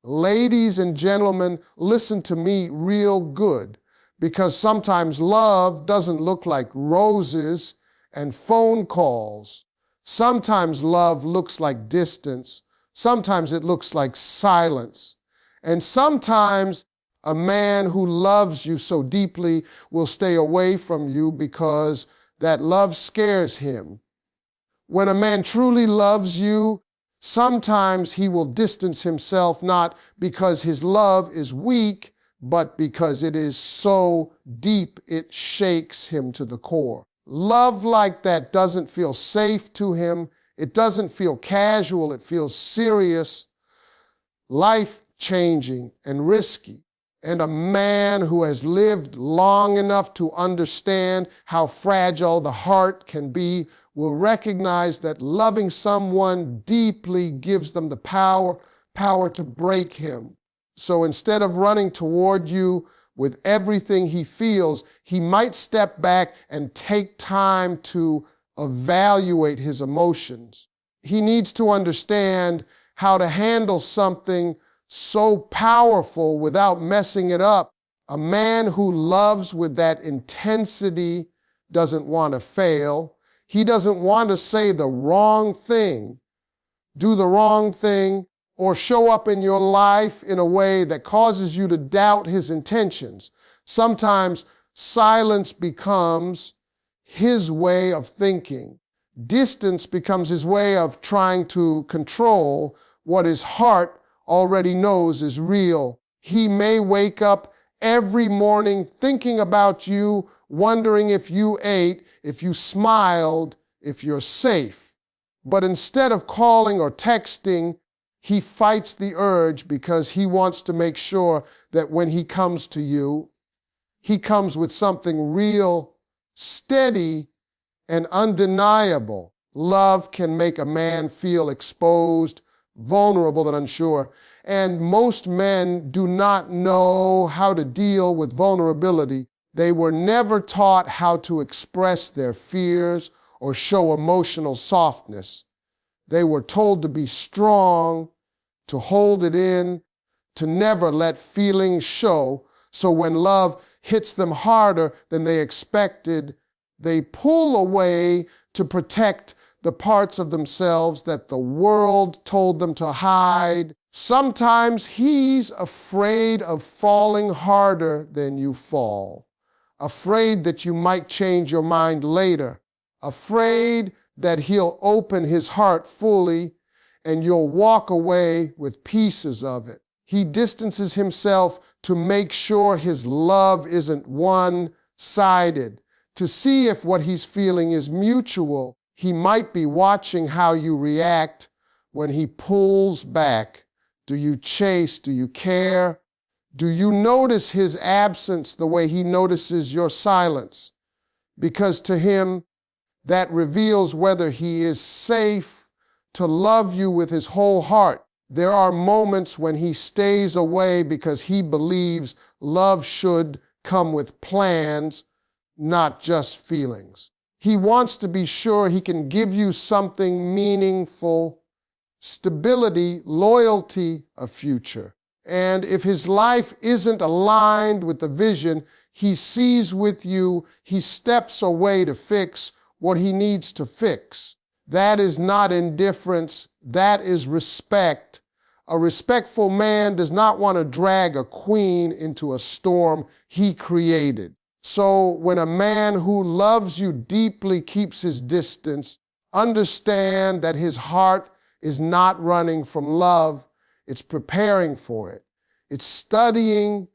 Ladies and gentlemen, listen to me real good, because sometimes love doesn't look like roses and phone calls. Sometimes love looks like distance. Sometimes it looks like silence. And sometimes a man who loves you so deeply will stay away from you because that love scares him. When a man truly loves you, sometimes he will distance himself, not because his love is weak, but because it is so deep it shakes him to the core. Love like that doesn't feel safe to him. It doesn't feel casual. It feels serious, life-changing, and risky. And a man who has lived long enough to understand how fragile the heart can be will recognize that loving someone deeply gives them the power to break him. So instead of running toward you with everything he feels, he might step back and take time to evaluate his emotions. He needs to understand how to handle something so powerful without messing it up. A man who loves with that intensity doesn't want to fail. He doesn't want to say the wrong thing, do the wrong thing, or show up in your life in a way that causes you to doubt his intentions. Sometimes silence becomes his way of thinking. Distance becomes his way of trying to control what his heart already knows is real. He may wake up every morning thinking about you, wondering if you ate, if you smiled, if you're safe. But instead of calling or texting, he fights the urge because he wants to make sure that when he comes to you, he comes with something real, steady, and undeniable. Love can make a man feel exposed, vulnerable, and unsure. And most men do not know how to deal with vulnerability. They were never taught how to express their fears or show emotional softness. They were told to be strong, to hold it in, to never let feelings show. So when love hits them harder than they expected, they pull away to protect the parts of themselves that the world told them to hide. Sometimes he's afraid of falling harder than you fall, afraid that you might change your mind later, afraid that he'll open his heart fully and you'll walk away with pieces of it. He distances himself to make sure his love isn't one-sided, to see if what he's feeling is mutual. He might be watching how you react when he pulls back. Do you chase? Do you care? Do you notice his absence the way he notices your silence? Because to him, that reveals whether he is safe to love you with his whole heart. There are moments when he stays away because he believes love should come with plans, not just feelings. He wants to be sure he can give you something meaningful, stability, loyalty, a future. And if his life isn't aligned with the vision he sees with you, he steps away to fix what he needs to fix. That is not indifference, that is respect. A respectful man does not want to drag a queen into a storm he created. So when a man who loves you deeply keeps his distance, understand that his heart is not running from love, it's preparing for it. It's studying,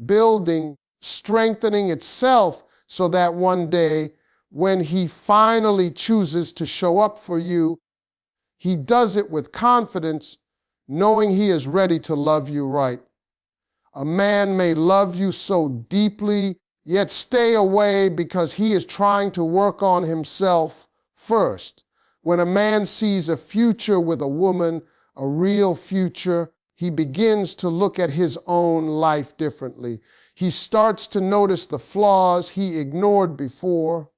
building, strengthening itself so that one day, when he finally chooses to show up for you, he does it with confidence, knowing he is ready to love you right. A man may love you so deeply, yet stay away because he is trying to work on himself first. When a man sees a future with a woman, a real future, he begins to look at his own life differently. He starts to notice the flaws he ignored before.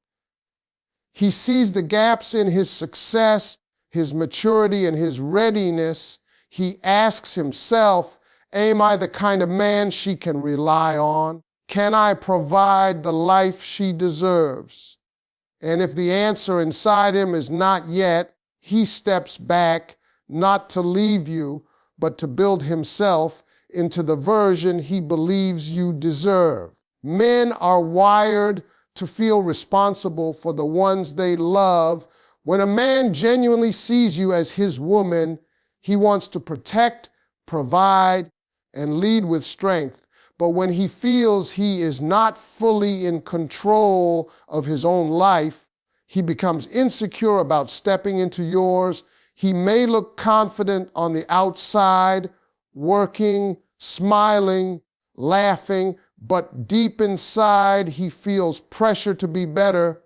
He sees the gaps in his success, his maturity, and his readiness. He asks himself, Am I the kind of man she can rely on? Can I provide the life she deserves? And if the answer inside him is not yet, he steps back, not to leave you, but to build himself into the version he believes you deserve. Men are wired to feel responsible for the ones they love. When a man genuinely sees you as his woman, he wants to protect, provide, and lead with strength. But when he feels he is not fully in control of his own life, he becomes insecure about stepping into yours. He may look confident on the outside, working, smiling, laughing, but deep inside he feels pressure to be better.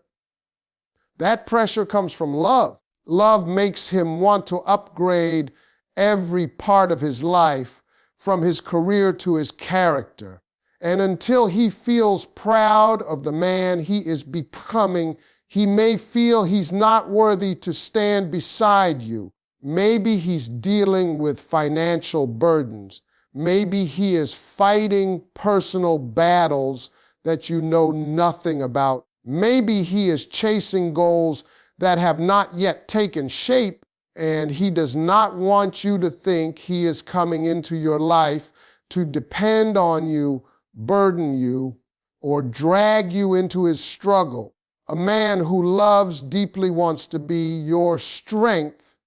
That pressure comes from love. Love makes him want to upgrade every part of his life, from his career to his character. And until he feels proud of the man he is becoming, he may feel he's not worthy to stand beside you. Maybe he's dealing with financial burdens. Maybe he is fighting personal battles that you know nothing about. Maybe he is chasing goals that have not yet taken shape, and he does not want you to think he is coming into your life to depend on you, burden you, or drag you into his struggle. A man who loves deeply wants to be your strength,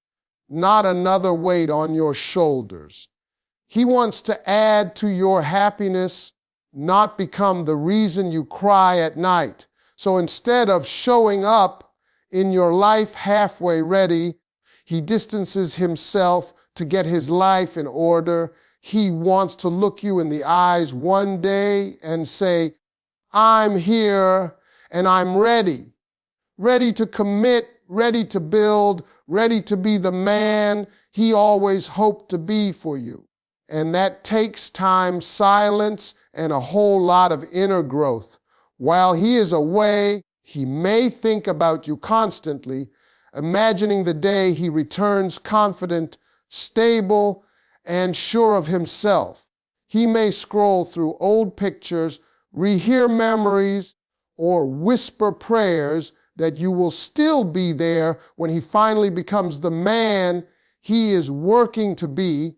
not another weight on your shoulders. He wants to add to your happiness, not become the reason you cry at night. So instead of showing up in your life halfway ready, he distances himself to get his life in order. He wants to look you in the eyes one day and say, I'm here and I'm ready. Ready to commit, ready to build, ready to be the man he always hoped to be for you. And that takes time, silence, and a whole lot of inner growth. While he is away, he may think about you constantly, imagining the day he returns confident, stable, and sure of himself. He may scroll through old pictures, rehear memories, or whisper prayers that you will still be there when he finally becomes the man he is working to be.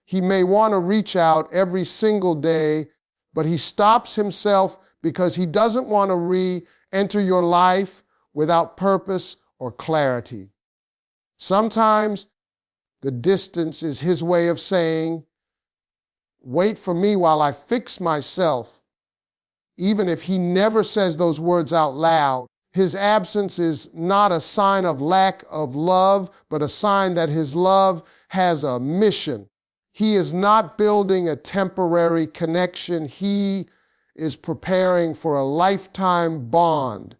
He may want to reach out every single day, but he stops himself because he doesn't want to re-enter your life without purpose or clarity. Sometimes the distance is his way of saying, wait for me while I fix myself. Even if he never says those words out loud, his absence is not a sign of lack of love, but a sign that his love has a mission. He is not building a temporary connection. He is preparing for a lifetime bond.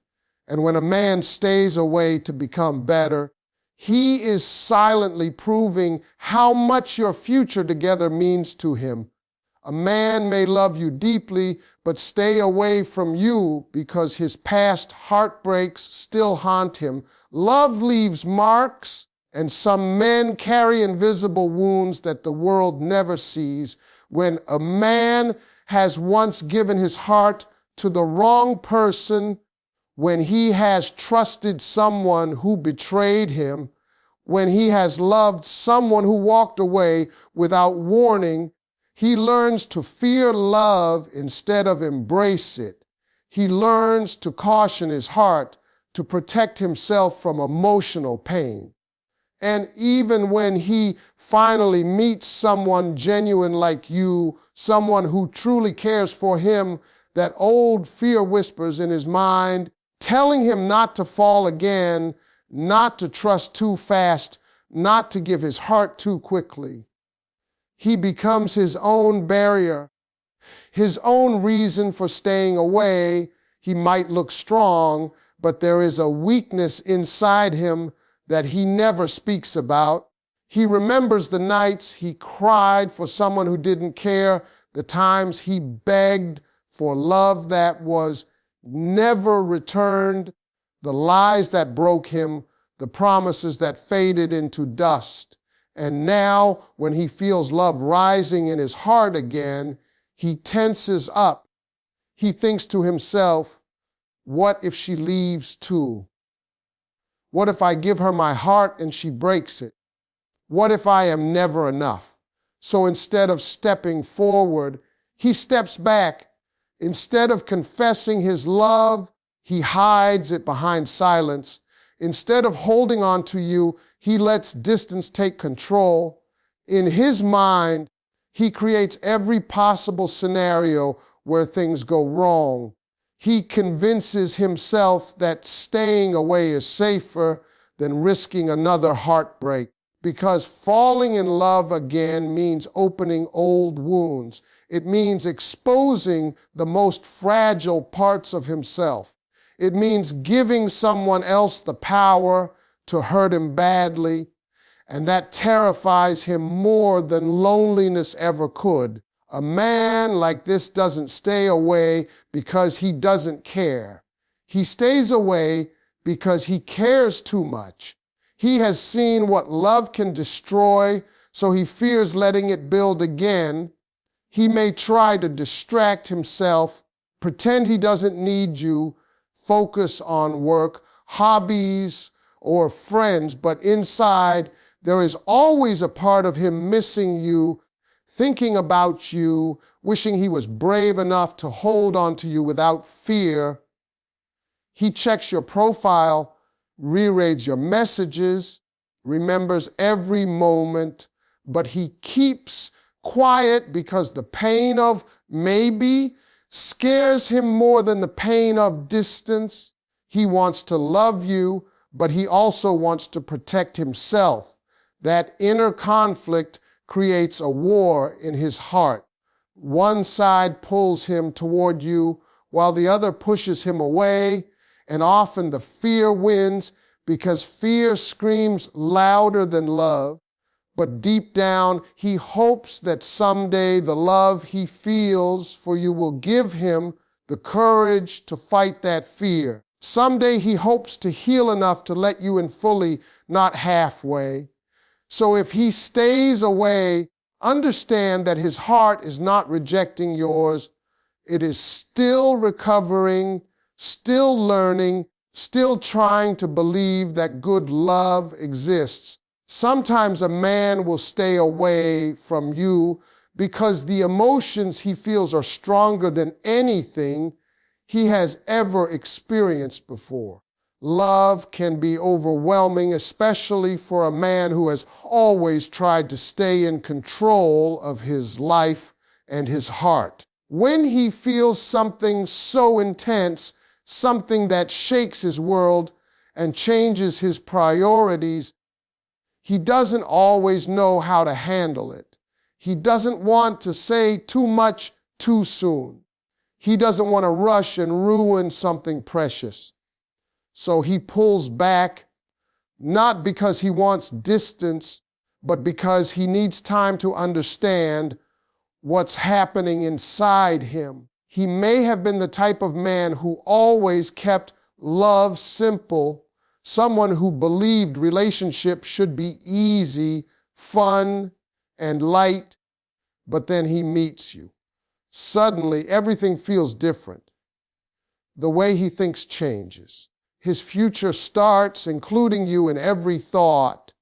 And when a man stays away to become better, he is silently proving how much your future together means to him. A man may love you deeply, but stay away from you because his past heartbreaks still haunt him. Love leaves marks, and some men carry invisible wounds that the world never sees. When a man has once given his heart to the wrong person, when he has trusted someone who betrayed him, when he has loved someone who walked away without warning, he learns to fear love instead of embrace it. He learns to caution his heart to protect himself from emotional pain. And even when he finally meets someone genuine like you, someone who truly cares for him, that old fear whispers in his mind, telling him not to fall again, not to trust too fast, not to give his heart too quickly. He becomes his own barrier, his own reason for staying away. He might look strong, but there is a weakness inside him that he never speaks about. He remembers the nights he cried for someone who didn't care, the times he begged for love that was never returned, the lies that broke him, the promises that faded into dust. And now, when he feels love rising in his heart again, he tenses up. He thinks to himself, what if she leaves too? What if I give her my heart and she breaks it? What if I am never enough? So instead of stepping forward, he steps back. Instead of confessing his love, he hides it behind silence. Instead of holding on to you, he lets distance take control. In his mind, he creates every possible scenario where things go wrong. He convinces himself that staying away is safer than risking another heartbreak, because falling in love again means opening old wounds. It means exposing the most fragile parts of himself. It means giving someone else the power to hurt him badly, and that terrifies him more than loneliness ever could. A man like this doesn't stay away because he doesn't care. He stays away because he cares too much. He has seen what love can destroy, so he fears letting it build again. He may try to distract himself, pretend he doesn't need you, focus on work, hobbies, or friends, but inside there is always a part of him missing you, thinking about you, wishing he was brave enough to hold on to you without fear. He checks your profile, rereads your messages, remembers every moment, but he keeps quiet because the pain of maybe scares him more than the pain of distance. He wants to love you, but he also wants to protect himself. That inner conflict creates a war in his heart. One side pulls him toward you while the other pushes him away, and often the fear wins because fear screams louder than love. But deep down, he hopes that someday the love he feels for you will give him the courage to fight that fear. Someday he hopes to heal enough to let you in fully, not halfway. So if he stays away, understand that his heart is not rejecting yours. It is still recovering, still learning, still trying to believe that good love exists. Sometimes a man will stay away from you because the emotions he feels are stronger than anything he has ever experienced before. Love can be overwhelming, especially for a man who has always tried to stay in control of his life and his heart. When he feels something so intense, something that shakes his world and changes his priorities, he doesn't always know how to handle it. He doesn't want to say too much too soon. He doesn't want to rush and ruin something precious. So he pulls back, not because he wants distance, but because he needs time to understand what's happening inside him. He may have been the type of man who always kept love simple, someone who believed relationships should be easy, fun, and light, but then he meets you. Suddenly, everything feels different. The way he thinks changes. His future starts including you in every thought.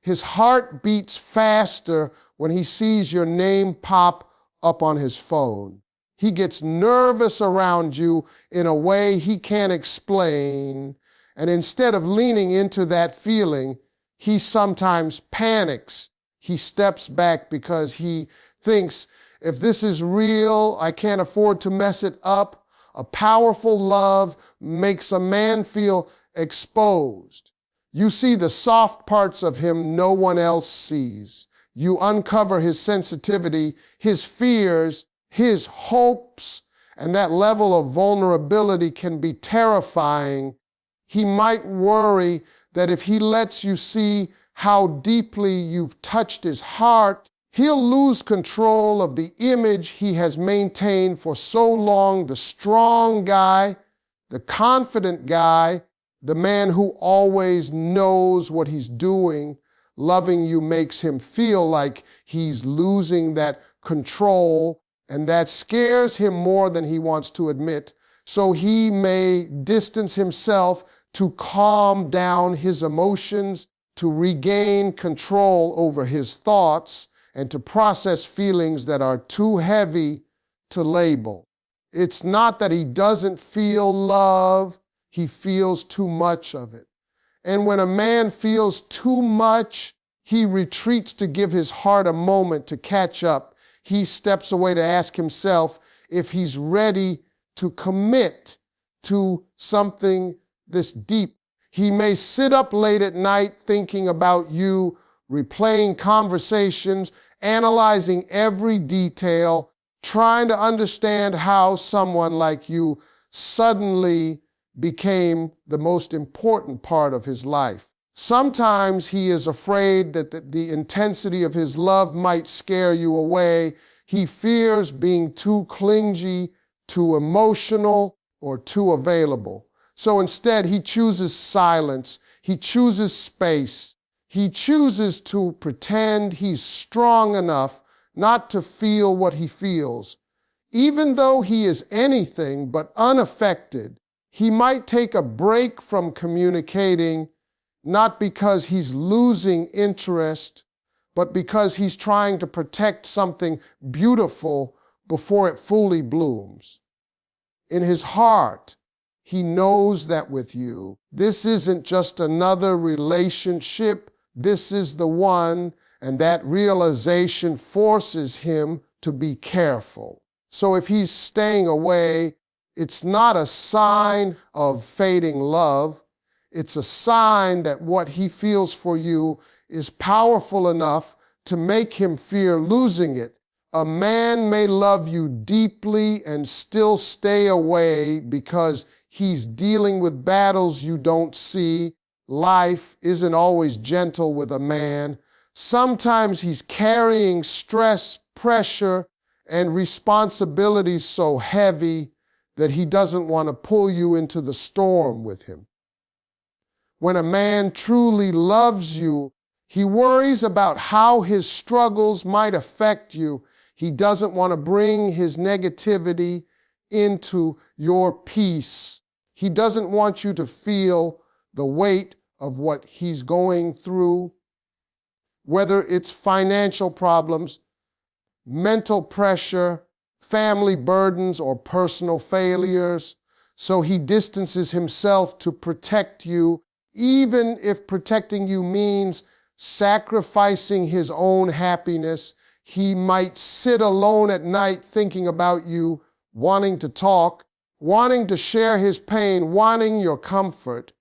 His heart beats faster when he sees your name pop up on his phone. He gets nervous around you in a way he can't explain. And instead of leaning into that feeling, he sometimes panics. He steps back because he thinks, if this is real, I can't afford to mess it up. A powerful love makes a man feel exposed. You see the soft parts of him no one else sees. You uncover his sensitivity, his fears, his hopes, and that level of vulnerability can be terrifying. He might worry that if he lets you see how deeply you've touched his heart, he'll lose control of the image he has maintained for so long, the strong guy, the confident guy, the man who always knows what he's doing. loving you makes him feel like he's losing that control, and that scares him more than he wants to admit. So he may distance himself to calm down his emotions, to regain control over his thoughts, and to process feelings that are too heavy to label. It's not that he doesn't feel love, he feels too much of it. And when a man feels too much, he retreats to give his heart a moment to catch up. He steps away to ask himself if he's ready to commit to something this deep. He may sit up late at night thinking about you, replaying conversations, analyzing every detail, trying to understand how someone like you suddenly became the most important part of his life. Sometimes he is afraid that the intensity of his love might scare you away. He fears being too clingy, too emotional, or too available. So instead, he chooses silence. He chooses space. He chooses to pretend he's strong enough not to feel what he feels. Even though he is anything but unaffected, he might take a break from communicating, not because he's losing interest, but because he's trying to protect something beautiful before it fully blooms. In his heart, he knows that with you, this isn't just another relationship, this is the one, and that realization forces him to be careful. So if he's staying away, it's not a sign of fading love. It's a sign that what he feels for you is powerful enough to make him fear losing it. A man may love you deeply and still stay away because he's dealing with battles you don't see. Life isn't always gentle with a man. Sometimes he's carrying stress, pressure, and responsibilities so heavy that he doesn't want to pull you into the storm with him. When a man truly loves you, he worries about how his struggles might affect you. He doesn't want to bring his negativity into your peace. He doesn't want you to feel the weight of what he's going through, whether it's financial problems, mental pressure, family burdens, or personal failures. So he distances himself to protect you, even if protecting you means sacrificing his own happiness. He might sit alone at night thinking about you, wanting to talk, wanting to share his pain, wanting your comfort.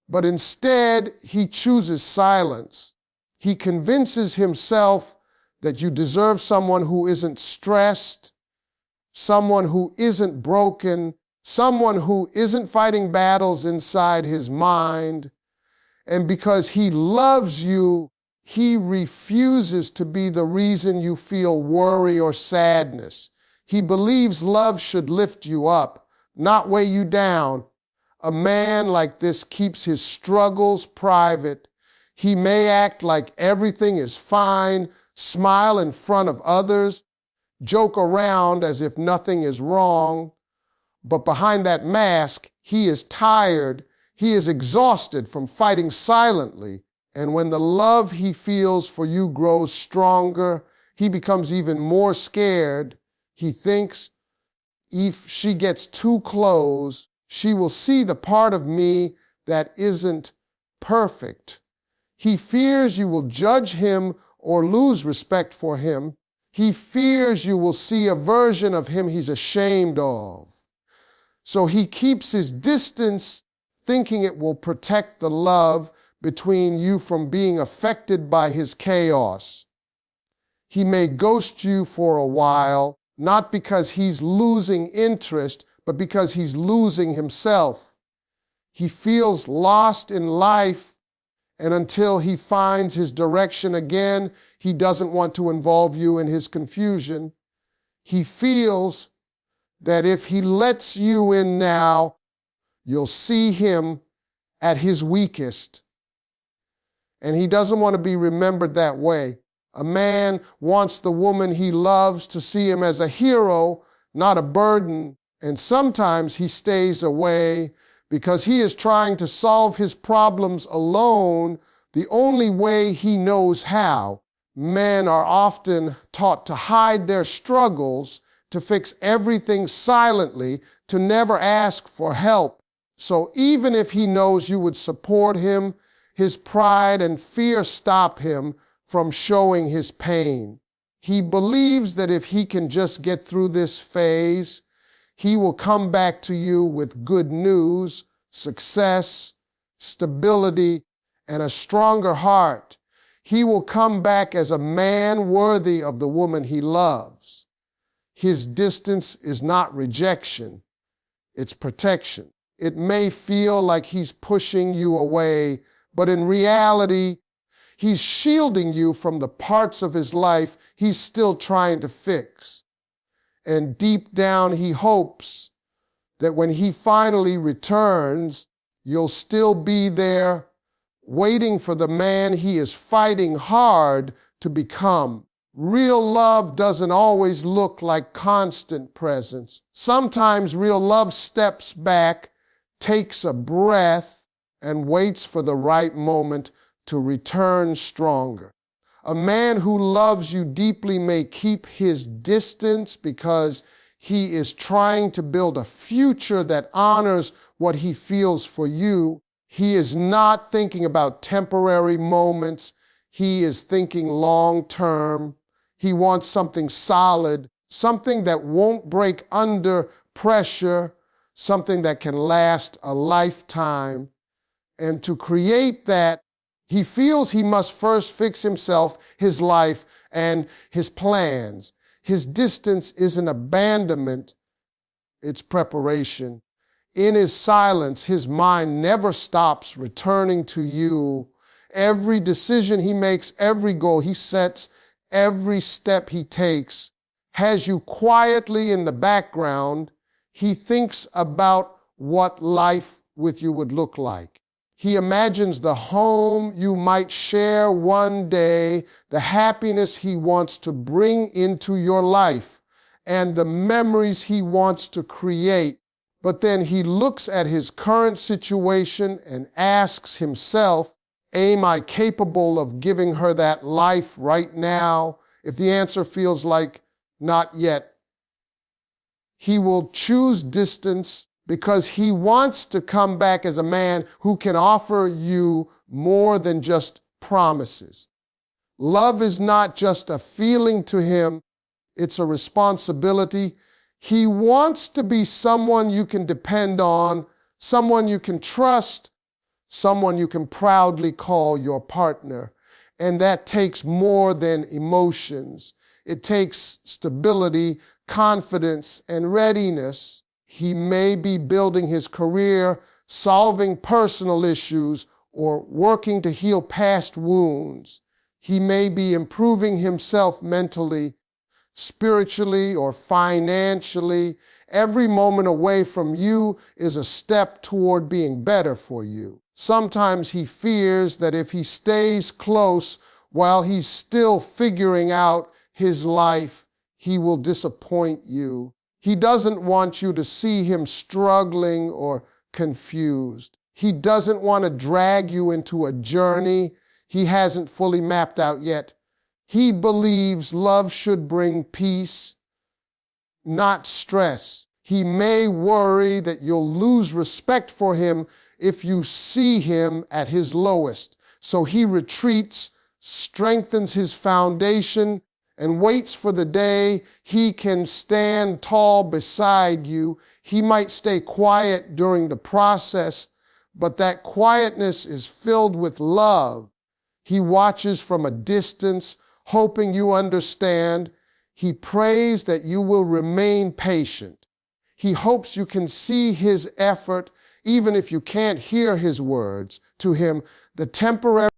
But instead, he chooses silence. He convinces himself that you deserve someone who isn't stressed, someone who isn't broken, someone who isn't fighting battles inside his mind. And because he loves you, he refuses to be the reason you feel worry or sadness. He believes love should lift you up, not weigh you down. A man like this keeps his struggles private. He may act like everything is fine, smile in front of others, joke around as if nothing is wrong. But behind that mask, he is tired. He is exhausted from fighting silently. And when the love he feels for you grows stronger, he becomes even more scared. He thinks if she gets too close, she will see the part of me that isn't perfect. He fears you will judge him or lose respect for him. He fears you will see a version of him he's ashamed of. So he keeps his distance, thinking it will protect the love between you from being affected by his chaos. He may ghost you for a while, not because he's losing interest, but because he's losing himself. He feels lost in life, and until he finds his direction again, he doesn't want to involve you in his confusion. He feels that if he lets you in now, you'll see him at his weakest. and he doesn't want to be remembered that way. A man wants the woman he loves to see him as a hero, not a burden, and sometimes he stays away because he is trying to solve his problems alone, the only way he knows how. Men are often taught to hide their struggles, to fix everything silently, to never ask for help. So even if he knows you would support him, his pride and fear stop him from showing his pain. He believes that if he can just get through this phase, he will come back to you with good news, success, stability, and a stronger heart. He will come back as a man worthy of the woman he loves. His distance is not rejection, it's protection. It may feel like he's pushing you away, but in reality, he's shielding you from the parts of his life he's still trying to fix. And deep down, he hopes that when he finally returns, you'll still be there, waiting for the man he is fighting hard to become. Real love doesn't always look like constant presence. Sometimes real love steps back, takes a breath, and waits for the right moment to return stronger. A man who loves you deeply may keep his distance because he is trying to build a future that honors what he feels for you. He is not thinking about temporary moments. He is thinking long term. He wants something solid, something that won't break under pressure, something that can last a lifetime. And to create that, he feels he must first fix himself, his life, and his plans. His distance isn't abandonment, it's preparation. In his silence, his mind never stops returning to you. Every decision he makes, every goal he sets, every step he takes has you quietly in the background. He thinks about what life with you would look like. He imagines the home you might share one day, the happiness he wants to bring into your life, and the memories he wants to create. But then he looks at his current situation and asks himself, am I capable of giving her that life right now? If the answer feels like not yet, he will choose distance because he wants to come back as a man who can offer you more than just promises. Love is not just a feeling to him, it's a responsibility. He wants to be someone you can depend on, someone you can trust, someone you can proudly call your partner. And that takes more than emotions. It takes stability, confidence, and readiness. He may be building his career, solving personal issues, or working to heal past wounds. He may be improving himself mentally, spiritually, or financially. Every moment away from you is a step toward being better for you. Sometimes he fears that if he stays close while he's still figuring out his life, he will disappoint you. He doesn't want you to see him struggling or confused. He doesn't want to drag you into a journey he hasn't fully mapped out yet. He believes love should bring peace, not stress. He may worry that you'll lose respect for him if you see him at his lowest. So he retreats, strengthens his foundation, and waits for the day he can stand tall beside you. He might stay quiet during the process, but that quietness is filled with love. He watches from a distance, hoping you understand. He prays that you will remain patient. He hopes you can see his effort, even if you can't hear his words. To him, the temporary